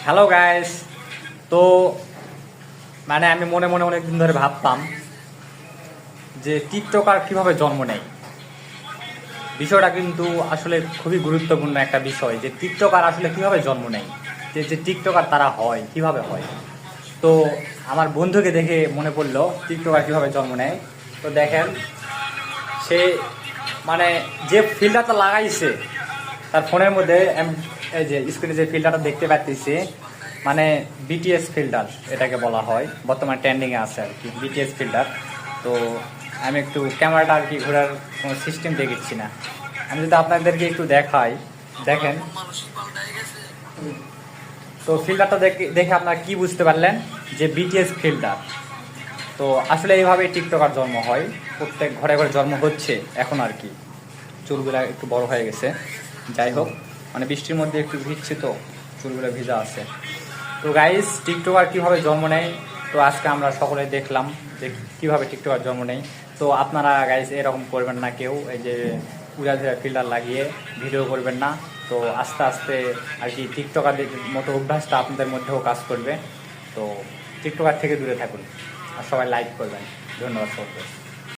Hello guys. তো আমি মনে মনে অনেকদিন ধরে ভাবতাম যে টিকটকার কিভাবে জন্ম নেয়। বিষয়টা কিন্তু আসলে খুবই গুরুত্বপূর্ণ একটা বিষয়, যে টিকটকার আসলে কিভাবে জন্ম নেয়, যে যে টিকটকার তারা হয় কিভাবে হয়। তো আমার বন্ধুকে দেখে মনে পড়লো টিকটকার কিভাবে জন্ম নেয়। তো দেখেন, সে যে ফিল্টারটা লাগাইছে তার ফোনের মধ্যে, এই যে স্ক্রিনে যে ফিল্টারটা দেখতে পাচ্ছি, বিটিএস ফিল্টার এটাকে বলা হয়, বর্তমানে ট্রেন্ডিংয়ে আছে আর কি বিটিএস ফিল্টার। তো আমি একটু ক্যামেরাটা আর কি ঘোরার কোনো সিস্টেম দেখেছি না, আমি যদি আপনাদেরকে একটু দেখাই, দেখেন। তো ফিল্টারটা দেখে দেখে আপনারা কি বুঝতে পারলেন যে বিটিএস ফিল্টার। তো আসলে এইভাবে টিকটকার জন্ম হয়, প্রত্যেক ঘরে ঘরে জন্ম হচ্ছে এখন আর কি। চুলগুলা একটু বড় হয়ে গেছে, যাই হোক, বৃষ্টির মধ্যে একটু ভিজছে তো চুলগুলো ভিজা আছে। তো গাইস, টিকটকার কীভাবে জন্ম নেয়, তো আজকে আমরা সকলে দেখলাম যে কীভাবে টিকটকার জন্ম নেয়। তো আপনারা গাইস এরকম করবেন না, কেউ এই যে উড়া ধরা ফিল্টার লাগিয়ে ভিডিও করবেন না। তো আস্তে আস্তে আর কি টিকটকারদের মতো অভ্যাসটা আপনাদের মধ্যেও কাজ করবে। তো টিকটকার থেকে দূরে থাকুন আর সবাই লাইক করবেন। ধন্যবাদ সবাইকে।